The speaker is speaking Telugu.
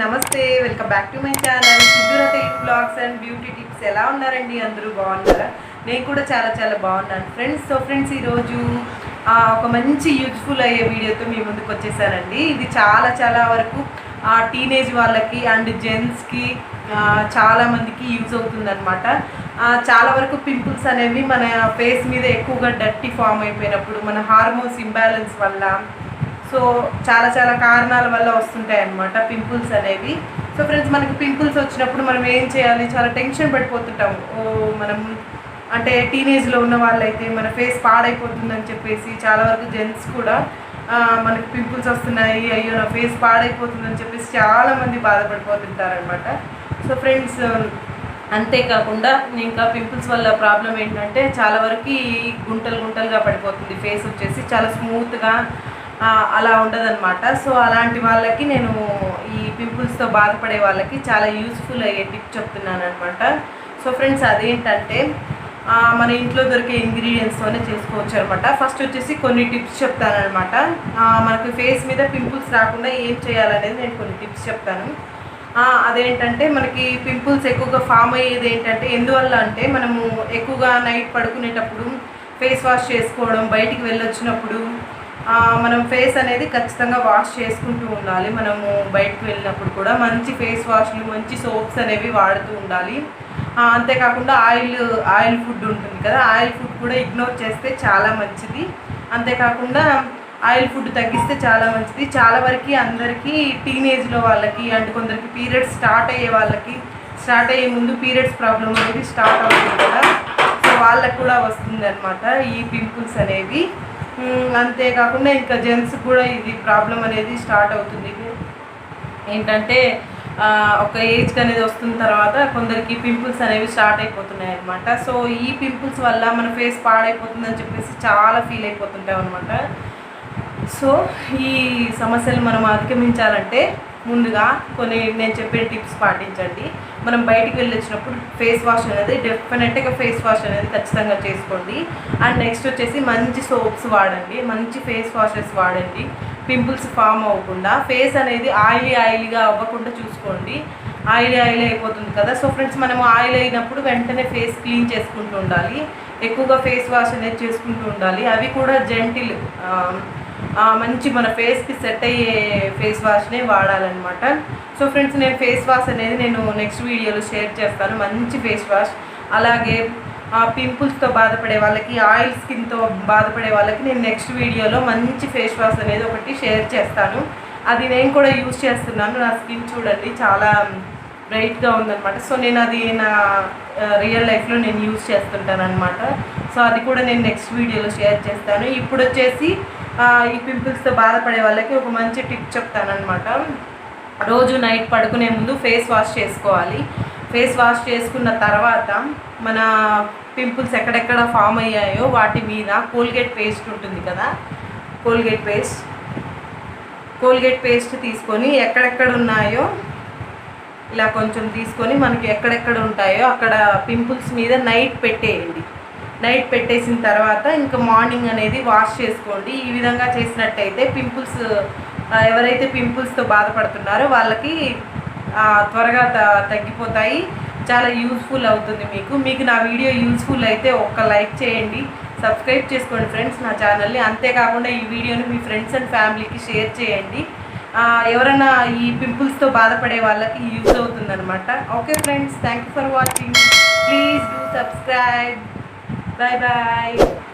నమస్తే, welcome back to my channel Sudhura Telugu blogs and beauty tips. ఎలా ఉన్నారండి? అందరూ బాగున్నారా? నేను కూడా చాలా బాగున్నాను ఫ్రెండ్స్. సో ఫ్రెండ్స్, ఈరోజు ఒక మంచి యూజ్ఫుల్ అయ్యే వీడియోతో మీ ముందుకు వచ్చేసానండి. ఇది చాలా వరకు టీనేజ్ వాళ్ళకి అండ్ జెంట్స్కి చాలామందికి యూజ్ అవుతుందన్నమాట. చాలా వరకు పింపుల్స్ అనేవి మన ఫేస్ మీద ఎక్కువగా డర్టీ ఫామ్ అయిపోయినప్పుడు, మన హార్మోన్స్ ఇంబ్యాలెన్స్ వల్ల, సో చాలా కారణాల వల్ల వస్తుంటాయి అన్నమాట పింపుల్స్ అనేవి. సో ఫ్రెండ్స్, మనకి పింపుల్స్ వచ్చినప్పుడు మనం ఏం చేయాలి? చాలా టెన్షన్ పడిపోతుంటాము. మనం అంటే టీనేజ్లో ఉన్న వాళ్ళైతే మన ఫేస్ పాడైపోతుందని చెప్పేసి చాలా వరకు జెంట్స్ కూడా మనకి పింపుల్స్ వస్తున్నాయి, అయ్యో నా ఫేస్ పాడైపోతుందని చెప్పేసి చాలామంది బాధపడిపోతుంటారనమాట. సో ఫ్రెండ్స్, అంతేకాకుండా ఇంకా పింపుల్స్ వల్ల ప్రాబ్లం ఏంటంటే చాలా వరకు గుంటలుగా పడిపోతుంది ఫేస్ వచ్చేసి, చాలా స్మూత్గా అలా ఉండదన్నమాట. సో అలాంటి వాళ్ళకి నేను ఈ పింపుల్స్తో బాధపడే వాళ్ళకి చాలా యూస్ఫుల్ అయ్యే టిప్ చెప్తున్నాను అనమాట. సో ఫ్రెండ్స్, అదేంటంటే మన ఇంట్లో దొరికే ఇంగ్రీడియంట్స్తోనే చేసుకోవచ్చు అనమాట. ఫస్ట్ వచ్చేసి కొన్ని టిప్స్ చెప్తానమాట. మనకు ఫేస్ మీద పింపుల్స్ రాకుండా ఏం చేయాలనేది నేను కొన్ని టిప్స్ చెప్తాను. అదేంటంటే, మనకి పింపుల్స్ ఎక్కువగా ఫామ్ అయ్యేది ఏంటంటే ఎందువల్ల అంటే, మనము ఎక్కువగా నైట్ పడుకునేటప్పుడు ఫేస్ వాష్ చేసుకోవడం, బయటికి వెళ్ళొచ్చినప్పుడు మనం ఫేస్ అనేది ఖచ్చితంగా వాష్ చేసుకుంటూ ఉండాలి. మనము బయటకు వెళ్ళినప్పుడు కూడా మంచి ఫేస్ వాష్లు, మంచి సోప్స్ అనేవి వాడుతూ ఉండాలి. అంతేకాకుండా ఆయిల్ ఫుడ్ ఉంటుంది కదా, ఆయిల్ ఫుడ్ కూడా ఇగ్నోర్ చేస్తే చాలా మంచిది. అంతేకాకుండా ఆయిల్ ఫుడ్ తగ్గిస్తే చాలా మంచిది. చాలా వరకు అందరికీ టీనేజ్లో వాళ్ళకి అండ్ కొందరికి పీరియడ్స్ స్టార్ట్ అయ్యే ముందు పీరియడ్స్ ప్రాబ్లం అనేది స్టార్ట్ అవుతుంది కదా, సో వాళ్ళకు కూడా వస్తుంది అనమాట ఈ పింపుల్స్ అనేవి. అంతేకాకుండా ఇంకా జెంట్స్ కూడా ఇది ప్రాబ్లం అనేది స్టార్ట్ అవుతుంది. ఏంటంటే ఒక ఏజ్కి అనేది వస్తున్న తర్వాత కొందరికి పింపుల్స్ అనేవి స్టార్ట్ అయిపోతున్నాయి అనమాట. సో ఈ పింపుల్స్ వల్ల మన ఫేస్ పాడైపోతుందని చెప్పేసి చాలా ఫీల్ అయిపోతుంటాం అనమాట. సో ఈ సమస్యలు మనం అధిగమించాలంటే ముందుగా కొన్ని నేను చెప్పే టిప్స్ పాటించండి. మనం బయటికి వెళ్ళొచ్చినప్పుడు ఫేస్ వాష్ అనేది డెఫినెట్గా ఖచ్చితంగా చేసుకోండి. అండ్ నెక్స్ట్ వచ్చేసి మంచి సోప్స్ వాడండి, మంచి ఫేస్ వాషెస్ వాడండి. పింపుల్స్ ఫామ్ అవ్వకుండా, ఫేస్ అనేది ఆయిలీగా అవ్వకుండా చూసుకోండి. ఆయిలీ అయిపోతుంది కదా. సో ఫ్రెండ్స్, మనము ఆయిల్ అయినప్పుడు వెంటనే ఫేస్ క్లీన్ చేసుకుంటూ ఉండాలి. ఎక్కువగా ఫేస్ వాష్ అనేది చేసుకుంటూ ఉండాలి. అవి కూడా జెంటిల్, మంచి మన ఫేస్కి సెట్ అయ్యే ఫేస్ వాష్నే వాడాలన్నమాట. సో ఫ్రెండ్స్, నేను ఫేస్ వాష్ అనేది నేను నెక్స్ట్ వీడియోలో షేర్ చేస్తాను, మంచి ఫేస్ వాష్. అలాగే పింపుల్స్తో బాధపడే వాళ్ళకి, ఆయిల్ స్కిన్తో బాధపడే వాళ్ళకి నేను నెక్స్ట్ వీడియోలో మంచి ఫేస్ వాష్ అనేది ఒకటి షేర్ చేస్తాను. అది నేను కూడా యూజ్ చేస్తున్నాను. నా స్కిన్ చూడండి చాలా బ్రైట్గా ఉందన్నమాట. సో నేను అది నా రియల్ లైఫ్లో నేను యూజ్ చేస్తుంటాను అనమాట. సో అది కూడా నేను నెక్స్ట్ వీడియోలో షేర్ చేస్తాను. ఇప్పుడు వచ్చేసి ఈ పింపుల్స్తో బాధపడే వాళ్ళకి ఒక మంచి టిప్ చెప్తానమాట. రోజు నైట్ పడుకునే ముందు ఫేస్ వాష్ చేసుకోవాలి. ఫేస్ వాష్ చేసుకున్న తర్వాత మన పింపుల్స్ ఎక్కడెక్కడ ఫామ్ అయ్యాయో వాటి మీద కోల్గేట్ పేస్ట్ ఉంటుంది కదా, కోల్గేట్ పేస్ట్ తీసుకొని ఎక్కడెక్కడ ఉన్నాయో ఇలా కొంచెం తీసుకొని మనకి ఎక్కడెక్కడ ఉంటాయో అక్కడ పింపుల్స్ మీద నైట్ పెట్టేయండి. నైట్ పెట్టేసిన తర్వాత ఇంకా మార్నింగ్ అనేది వాష్ చేసుకోండి. ఈ విధంగా చేసినట్టయితే పింపుల్స్, ఎవరైతే పింపుల్స్తో బాధపడుతున్నారో వాళ్ళకి త్వరగా తగ్గిపోతాయి. చాలా యూస్ఫుల్ అవుతుంది మీకు నా వీడియో యూస్ఫుల్ అయితే ఒక్క లైక్ చేయండి, సబ్స్క్రైబ్ చేసుకోండి ఫ్రెండ్స్ నా ఛానల్ని. అంతేకాకుండా ఈ వీడియోని మీ ఫ్రెండ్స్ అండ్ ఫ్యామిలీకి షేర్ చేయండి. ఎవరైనా ఈ పింపుల్స్తో బాధపడే వాళ్ళకి యూజ్ అవుతుందన్నమాట. Okay friends, thank you for watching. Please do subscribe. Bye bye.